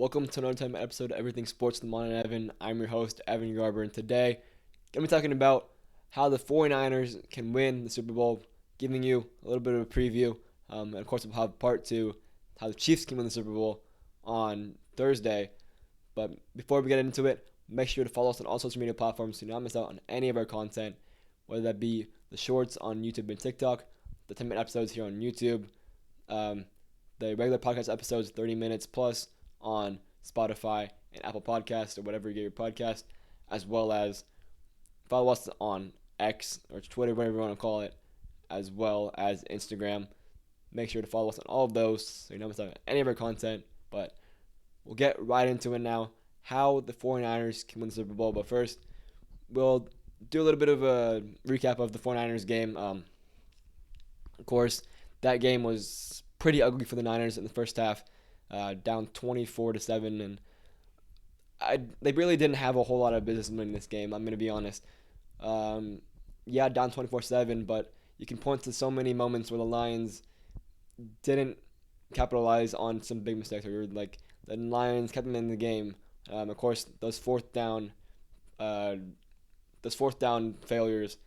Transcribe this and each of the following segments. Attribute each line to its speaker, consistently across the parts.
Speaker 1: Welcome to another time episode of Everything Sports with Aman and Evan. I'm your host, Evan Garber, and today I'm going to be talking about how the 49ers can win the Super Bowl, giving you a little bit of a preview. And of course, we'll have part two, how the Chiefs can win the Super Bowl on Thursday. But before we get into it, make sure to follow us on all social media platforms so you don't miss out on any of our content, whether that be the shorts on YouTube and TikTok, the 10-minute episodes here on YouTube, um, the regular podcast episodes, 30 minutes plus on Spotify and Apple Podcasts or whatever you get your podcast, as well as follow us on X or Twitter, whatever you want to call it, as well as Instagram. Make sure to follow us on all of those so you don't miss out on any of our content. But we'll get right into it now. How the 49ers can win the Super Bowl. But first, we'll do a little bit of a recap of the 49ers game. Of course, that game was pretty ugly for the Niners in the first half, down 24-7, and they really didn't have a whole lot of business winning this game. I'm going to be honest. Yeah, down 24-7, but you can point to so many moments where the Lions didn't capitalize on some big mistakes, or like the Lions kept them in the game. Of course, uh, those fourth down failures,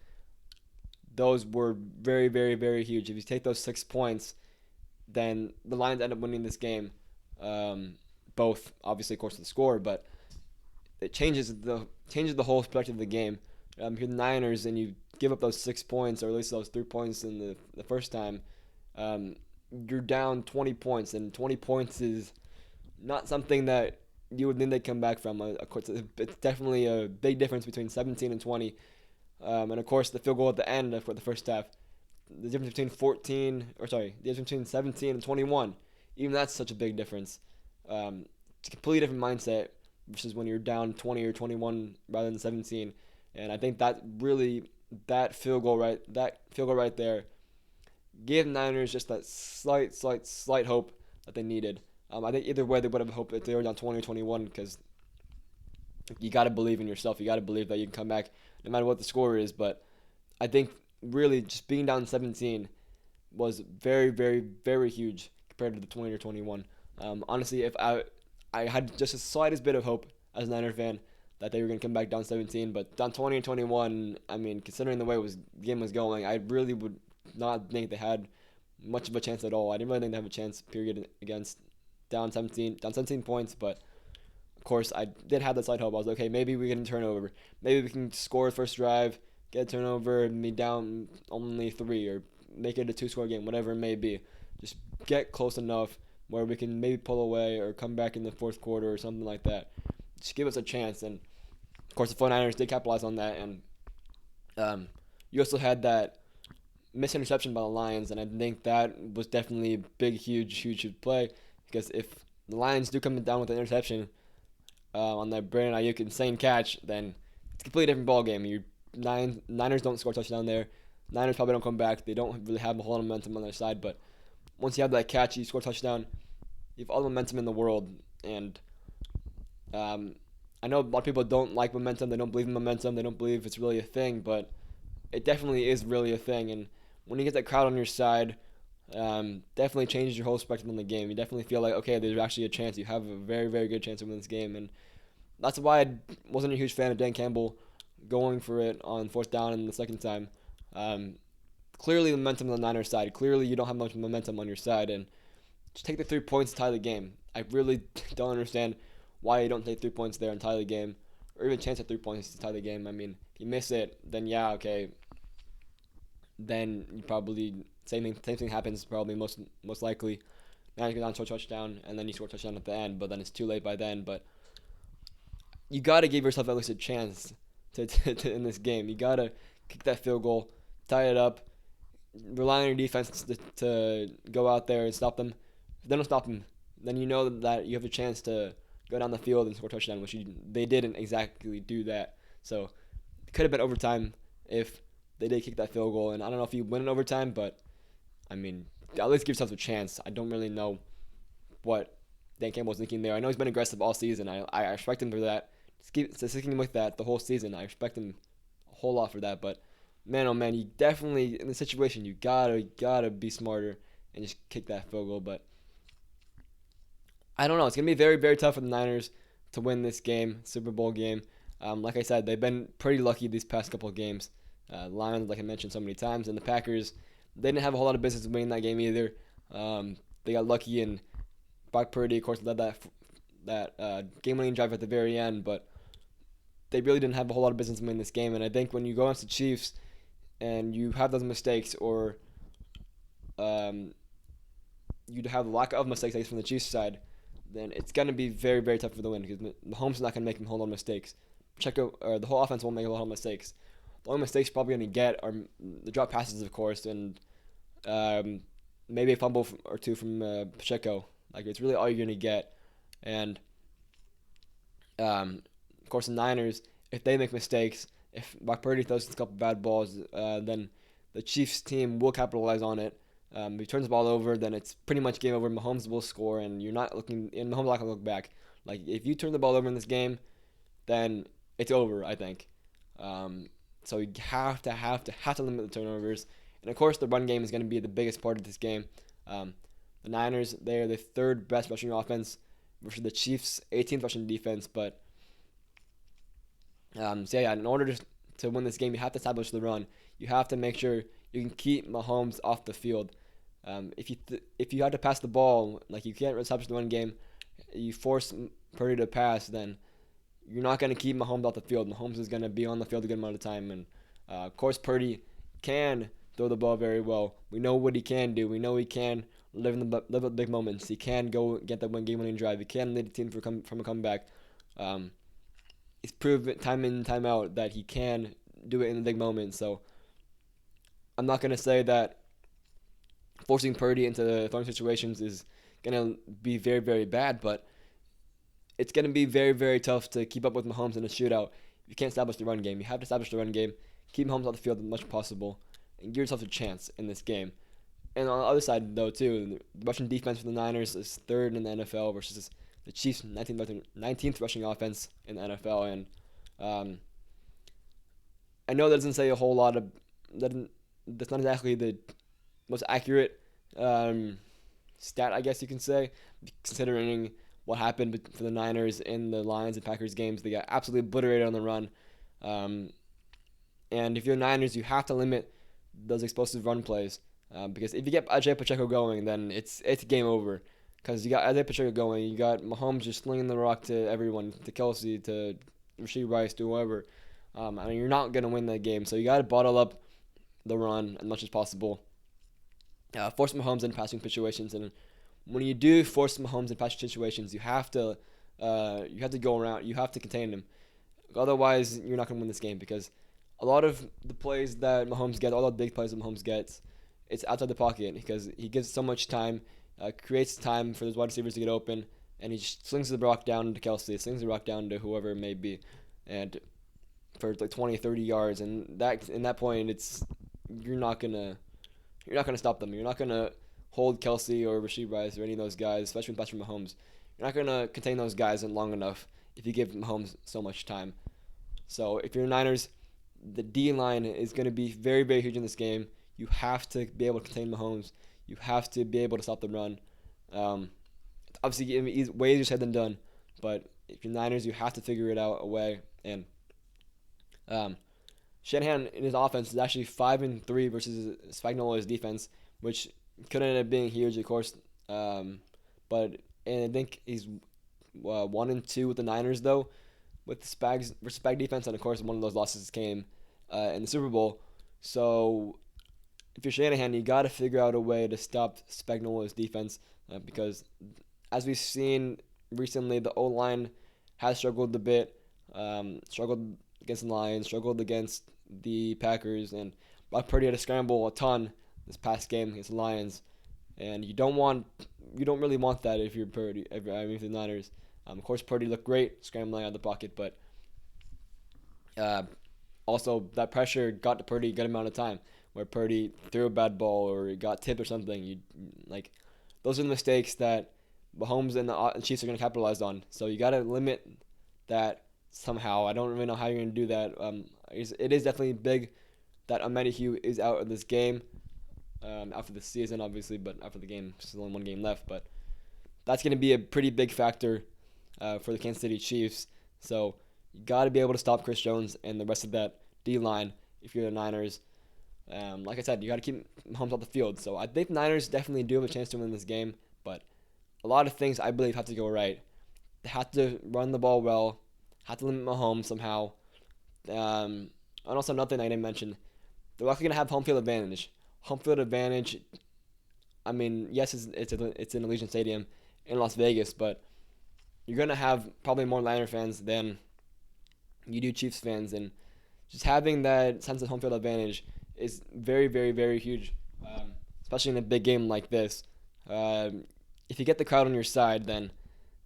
Speaker 1: those were very, very, very huge. If you take those 6 points, then the Lions end up winning this game. Both obviously, of course, the score, but it changes the whole perspective of the game. If you're the Niners and you give up those 6 points, or at least those 3 points in the first time, um, you're down 20 points, and 20 points is not something that you would think they'd come back from. Of course, it's definitely a big difference between 17 and 20. And of course, the field goal at the end for the first half, the difference between the difference between 17 and 21, even that's such a big difference. It's a completely different mindset versus when you're down 20 or 21 rather than 17. And I think that field goal right there gave the Niners just that slight hope that they needed. I think either way they would have hoped that they were down 20 or 21, because you got to believe in yourself. You got to believe that you can come back no matter what the score is. But I think really just being down 17 was very, very, very huge compared to the 20 or 21. Honestly, if I had just the slightest bit of hope as a Niner fan that they were going to come back down 17, but down 20 and 21, I mean, considering the way the game was going, I really would not think they had much of a chance at all. I didn't really think they have a chance, period, against down 17 points. But of course, I did have that slight hope. I was like, okay, maybe we can turn over. Maybe we can score the first drive, get a turnover, and be down only 3, or make it a 2-score game, whatever it may be. Just get close enough where we can maybe pull away or come back in the fourth quarter or something like that. Just give us a chance. And of course, the 49ers did capitalize on that. And you also had that missed interception by the Lions, and I think that was definitely a big, huge play, because if the Lions do come down with an interception on that Brandon Ayuk insane catch, then it's a completely different ball game. Niners don't score a touchdown there. Niners probably don't come back. They don't really have a whole lot of momentum on their side, but once you have that catch, you score a touchdown, you have all the momentum in the world. And I know a lot of people don't like momentum. They don't believe in momentum. They don't believe it's really a thing, but it definitely is really a thing. And when you get that crowd on your side, definitely changes your whole perspective on the game. You definitely feel like, okay, there's actually a chance. You have a very, very good chance to win this game. And that's why I wasn't a huge fan of Dan Campbell going for it on fourth down in the second time. Clearly, the momentum on the Niners side. Clearly, you don't have much momentum on your side, and just take the 3 points to tie the game. I really don't understand why you don't take 3 points there and tie the game, or even chance at 3 points to tie the game. I mean, if you miss it, then yeah, okay. Then you probably same thing happens. Probably most likely. Now you get down to a touchdown, and then you score a touchdown at the end, but then it's too late by then. But you got to give yourself at least a chance to in this game. You got to kick that field goal, tie it up, rely on your defense to go out there and stop them. If they don't stop them, then you know that you have a chance to go down the field and score a touchdown, which they didn't exactly do that. So it could have been overtime if they did kick that field goal. And I don't know if you win in overtime, but I mean, at least give yourself a chance. I don't really know what Dan Campbell was thinking there. I know he's been aggressive all season. I respect him for that. Sticking with that the whole season. I respect him a whole lot for that. But man, oh man, you definitely in the situation you gotta be smarter and just kick that field goal. But I don't know. It's gonna be very very tough for the Niners to win this game, Super Bowl game. Like I said, they've been pretty lucky these past couple of games. Lions, like I mentioned so many times, and the Packers, they didn't have a whole lot of business winning that game either. They got lucky, and Brock Purdy, of course, led that game-winning drive at the very end, but they really didn't have a whole lot of business winning this game. And I think when you go against the Chiefs and you have those mistakes, or um, you have lack of mistakes, I guess, from the Chiefs side, then it's going to be very, very tough for the win because Mahomes is not going to make a whole lot of mistakes. Checo, or the whole offense won't make a lot of mistakes. The only mistakes you're probably going to get are the drop passes, of course, and um, maybe a fumble or two from Pacheco. Like, it's really all you're going to get. And, of course, the Niners, if they make mistakes, if Brock Purdy throws a couple bad balls, then the Chiefs team will capitalize on it. If he turns the ball over, then it's pretty much game over. Mahomes will score, and you're not looking. And Mahomes not gonna look back. Like if you turn the ball over in this game, then it's over. I think. Um, so you have to limit the turnovers, and of course the run game is going to be the biggest part of this game. Um, the Niners, they are the third best rushing offense versus the Chiefs' 18th rushing defense. But so yeah, in order to win this game, you have to establish the run. You have to make sure you can keep Mahomes off the field. If you have to pass the ball, like you can't establish the run game, you force Purdy to pass, then you're not going to keep Mahomes off the field. Mahomes is going to be on the field a good amount of time, and of course Purdy can throw the ball very well. We know what he can do. We know he can live the big moments. He can go get that one game-winning drive. He can lead the team from a comeback. Um, he's proved time in time out that he can do it in the big moments. So I'm not going to say that forcing Purdy into throwing situations is going to be very, very bad, but it's going to be very, very tough to keep up with Mahomes in a shootout. You can't establish the run game. You have to establish the run game, keep Mahomes off the field as much as possible, and give yourself a chance in this game. And on the other side, though, too, the rushing defense for the Niners is third in the NFL versus the Chiefs' 19th rushing offense in the NFL. And I know that doesn't say a whole lot of that's not exactly the most accurate stat, I guess you can say, considering what happened for the Niners in the Lions and Packers games. They got absolutely obliterated on the run. Um, and if you're Niners, you have to limit those explosive run plays because if you get Isaiah Pacheco going, then it's game over. Because you got Isaiah Pacheco going, you got Mahomes just slinging the rock to everyone, to Kelsey, to Rasheed Rice, to whoever. I mean, you're not gonna win that game, so you got to bottle up the run as much as possible. Force Mahomes in passing situations, and when you do force Mahomes in passing situations, you have to go around. You have to contain him. Otherwise, you're not gonna win this game because a lot of the plays that Mahomes gets, all the big plays that Mahomes gets, it's outside the pocket because he gives so much time, creates time for those wide receivers to get open, and he just slings the rock down to Kelsey, slings the rock down to whoever it may be, and for like 20, 30 yards, and that in that point, you're not gonna stop them. You're not gonna hold Kelsey or Rasheed Rice or any of those guys, especially with Patrick Mahomes. You're not gonna contain those guys in long enough if you give Mahomes so much time. So if you're Niners, the D line is going to be very, very huge in this game. You have to be able to contain Mahomes. You have to be able to stop the run. Obviously, way easier said than done. But if you're Niners, you have to figure it out a way. And Shanahan in his offense is actually 5-3 versus Spagnuolo's defense, which could end up being huge, of course. But I think he's 1-2 with the Niners though, with the Spags versus Spag defense, and of course one of those losses came in the Super Bowl. So if you're Shanahan, you got to figure out a way to stop Spagnuolo's defense because as we've seen recently, the O line has struggled a bit, struggled against the Lions, struggled against the Packers, and Brock Purdy had to scramble a ton this past game against the Lions, and you don't really want that if you're Purdy. If the Niners, of course, Purdy looked great scrambling out of the pocket, but also that pressure got to Purdy a good amount of time, where Purdy threw a bad ball or got tipped or something. Those are the mistakes that Mahomes and the Chiefs are going to capitalize on. So you got to limit that somehow. I don't really know how you're going to do that. It is definitely big that Hugh is out of this game after the season, obviously, but after the game, there's only one game left. But that's going to be a pretty big factor for the Kansas City Chiefs. So you got to be able to stop Chris Jones and the rest of that D line if you're the Niners. Like I said, you got to keep Mahomes off the field. So I think the Niners definitely do have a chance to win this game, but a lot of things I believe have to go right. They have to run the ball well, have to limit Mahomes somehow. And also another thing I didn't mention, they're likely gonna have home field advantage. Home field advantage. I mean, yes, it's in Allegiant Stadium in Las Vegas, but you're gonna have probably more Niner fans than you do Chiefs fans, and just having that sense of home field advantage is very, very, very huge, especially in a big game like this. Um, if you get the crowd on your side, then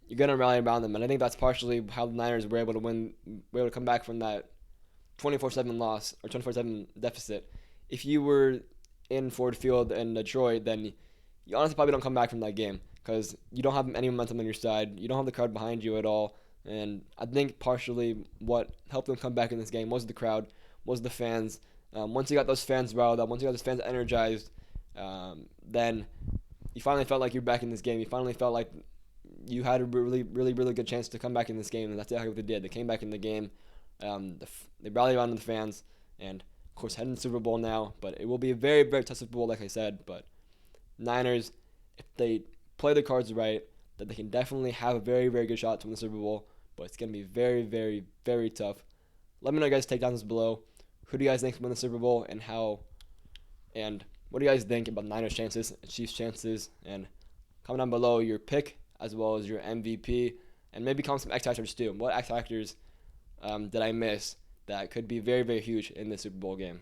Speaker 1: you're gonna rally around them, and I think that's partially how the Niners were able to come back from that 24-7 loss or 24-7 deficit. If you were in Ford Field in Detroit, then you honestly probably don't come back from that game because you don't have any momentum on your side. You don't have the crowd behind you at all. And I think partially what helped them come back in this game was the crowd, was the fans. Once you got those fans riled up, once you got those fans energized, then you finally felt like you're back in this game. You finally felt like you had a really, really, really good chance to come back in this game, and that's exactly what they did. They came back in the game. They rallied around the fans, and of course heading to the Super Bowl now. But it will be a very, very tough Super Bowl, like I said. But Niners, if they play the cards right, that they can definitely have a very, very good shot to win the Super Bowl. But it's gonna be very, very, very tough. Let me know, guys. Takedowns below. Who do you guys think will win the Super Bowl, and how? And what do you guys think about Niners' chances, Chiefs' chances? And comment down below your pick as well as your MVP, and maybe comment some X factors too. What X factors did I miss that could be very, very huge in this Super Bowl game?